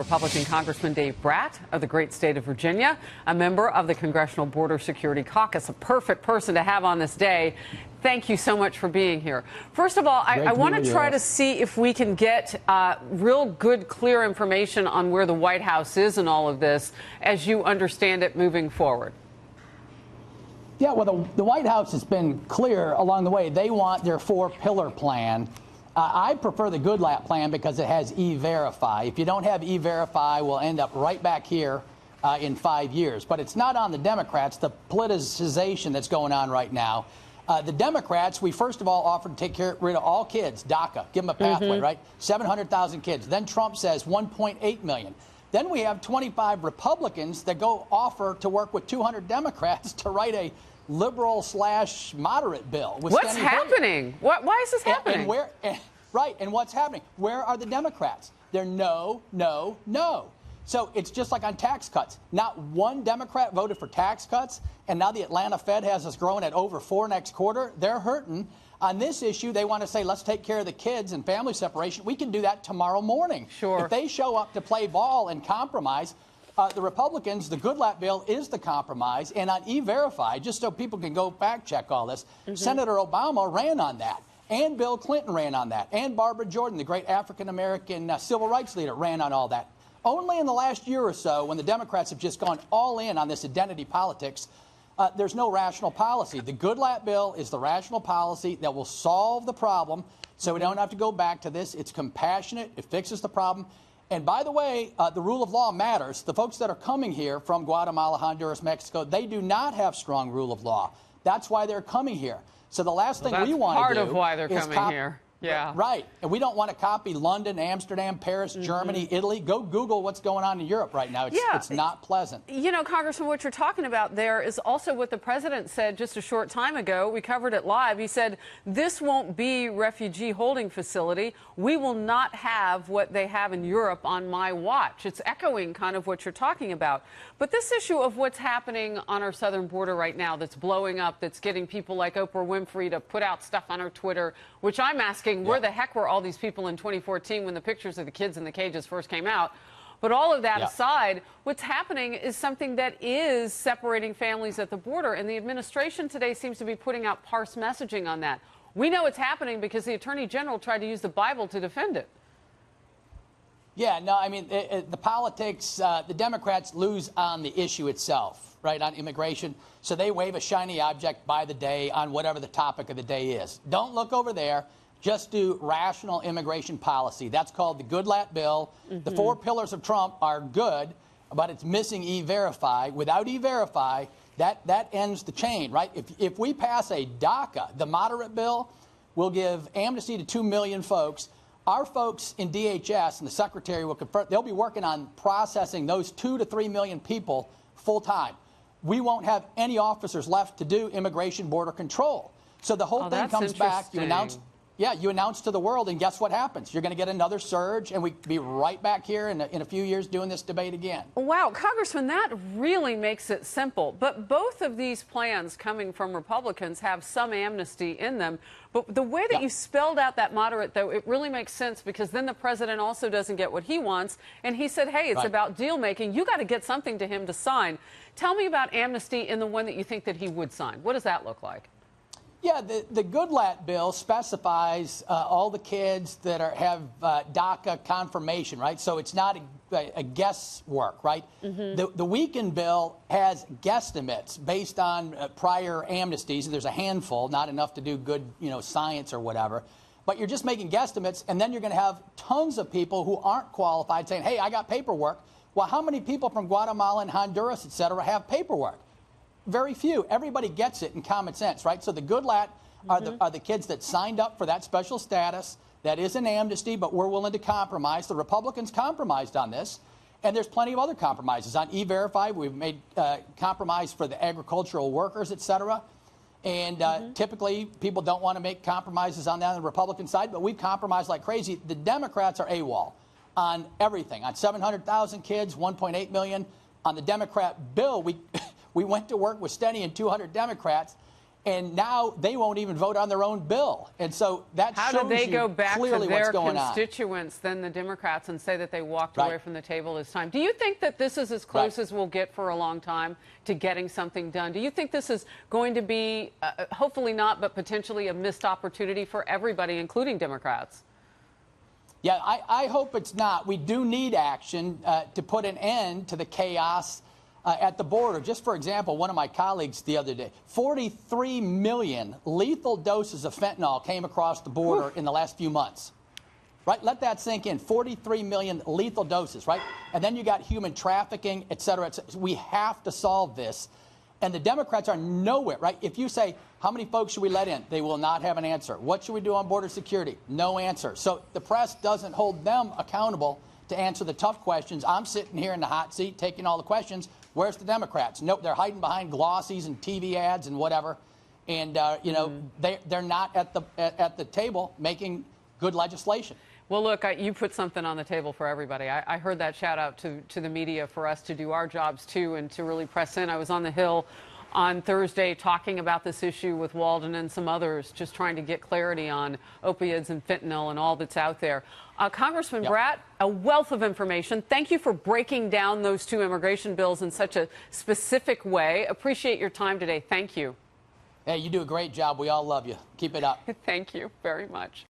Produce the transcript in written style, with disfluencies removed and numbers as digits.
Republican Congressman Dave Brat of the great state of Virginia, a member of the Congressional Border Security Caucus, a perfect person to have on this day. Thank you so much for being here. First of all, I want to try to see if we can get real good, clear information on where the White House is in all of this as you understand it moving forward. Yeah, well, the White House has been clear along the way. They want their four-pillar plan. I prefer the Goodlatte plan because it has E-Verify. If you don't have E-Verify, we'll end up right back here in 5 years. But it's not on the Democrats, the politicization that's going on right now. The Democrats, we first of all offered to take rid of all kids, DACA, give them a pathway, right? 700,000 kids. Then Trump says 1.8 million. Then we have 25 Republicans that go offer to work with 200 Democrats to write a liberal/moderate bill. What's happening? Why is this happening? And what's happening? Where are the Democrats? They're no, no, no. So it's just like on tax cuts. Not one Democrat voted for tax cuts, and now the Atlanta Fed has us growing at over 4 next quarter. They're hurting. On this issue, they want to say, let's take care of the kids and family separation. We can do that tomorrow morning. Sure. If they show up to play ball and compromise, the Republicans, the Goodlatte bill is the compromise. And on E-Verify, just so people can go fact check all this, Senator Obama ran on that. And Bill Clinton ran on that. And Barbara Jordan, the great African-American civil rights leader, ran on all that. Only in the last year or so, when the Democrats have just gone all in on this identity politics, there's no rational policy. The Goodlatte bill is the rational policy that will solve the problem so we don't have to go back to this. It's compassionate. It fixes the problem. And by the way, the rule of law matters. The folks that are coming here from Guatemala, Honduras, Mexico, they do not have strong rule of law. That's why they're coming here. So the last thing we want to do part of why they're coming here. Yeah. Right. And we don't want to copy London, Amsterdam, Paris, Germany, Italy. Go Google what's going on in Europe right now. It's not pleasant. You know, Congressman, what you're talking about there is also what the president said just a short time ago. We covered it live. He said, this won't be refugee holding facility. We will not have what they have in Europe on my watch. It's echoing kind of what you're talking about. But this issue of what's happening on our southern border right now that's blowing up, that's getting people like Oprah Winfrey to put out stuff on her Twitter, which I'm asking, where the heck were all these people in 2014 when the pictures of the kids in the cages first came out? But all of that aside, what's happening is something that is separating families at the border. And the administration today seems to be putting out sparse messaging on that. We know it's happening because the Attorney General tried to use the Bible to defend it. Yeah, no, I mean, the politics, the Democrats lose on the issue itself, right, on immigration. So they wave a shiny object by the day on whatever the topic of the day is. Don't look over there. Just do rational immigration policy. That's called the Goodlatte bill. The 4 pillars of Trump are good, but it's missing E-Verify. Without E-Verify, that ends the chain, right? If we pass a DACA, the moderate bill, will give amnesty to 2 million folks. Our folks in DHS and the Secretary will confirm, they'll be working on processing those 2 to 3 million people full time. We won't have any officers left to do immigration border control. So the whole thing comes back. You announce to the world, and guess what happens? You're going to get another surge, and we'll be right back here in a few years doing this debate again. Wow, Congressman, that really makes it simple. But both of these plans coming from Republicans have some amnesty in them. But the way that you spelled out that moderate, though, it really makes sense because then the president also doesn't get what he wants. And he said, hey, it's about deal making. You got to get something to him to sign. Tell me about amnesty in the one that you think that he would sign. What does that look like? Yeah, the Goodlatte bill specifies all the kids that have DACA confirmation, right? So it's not a guesswork, right? The Weekend bill has guesstimates based on prior amnesties. There's a handful, not enough to do good, science or whatever. But you're just making guesstimates, and then you're going to have tons of people who aren't qualified saying, hey, I got paperwork. Well, how many people from Guatemala and Honduras, et cetera, have paperwork? Very few. Everybody gets it in common sense, right? So the Goodlatte are the kids that signed up for that special status. That is an amnesty, but we're willing to compromise. The Republicans compromised on this, and there's plenty of other compromises. On E-Verify, we've made compromise for the agricultural workers, et cetera. And typically, people don't want to make compromises on that on the Republican side, but we've compromised like crazy. The Democrats are AWOL on everything. On 700,000 kids, 1.8 million. On the Democrat bill, we went to work with Steny and 200 Democrats, And now they won't even vote on their own bill. And so that How shows do they you go back to clearly what's their going on. constituents, then the Democrats, and say that they walked Right. away from the table this time? Do you think that this is as close Right. as we'll get for a long time to getting something done? Do you think this is going to be, hopefully not, but potentially a missed opportunity for everybody, including Democrats? Yeah, I hope it's not. We do need action to put an end to the chaos at the border. Just for example, one of my colleagues the other day, 43 million lethal doses of fentanyl came across the border in the last few months. Right? Let that sink in. 43 million lethal doses, right? And then you got human trafficking, et cetera, et cetera. We have to solve this. And the Democrats are nowhere, right? If you say, how many folks should we let in? They will not have an answer. What should we do on border security? No answer. So the press doesn't hold them accountable to answer the tough questions. I'm sitting here in the hot seat taking all the questions. Where's the Democrats? Nope, they're hiding behind glossies and TV ads and whatever. And, you know, they're not at the table making good legislation. Well, look, you put something on the table for everybody. I heard that shout out to the media for us to do our jobs, too, and to really press in. I was on the Hill on Thursday talking about this issue with Walden and some others, just trying to get clarity on opioids and fentanyl and all that's out there. Congressman Brat, a wealth of information. Thank you for breaking down those two immigration bills in such a specific way. Appreciate your time today. Thank you. Hey, you do a great job. We all love you. Keep it up. Thank you very much.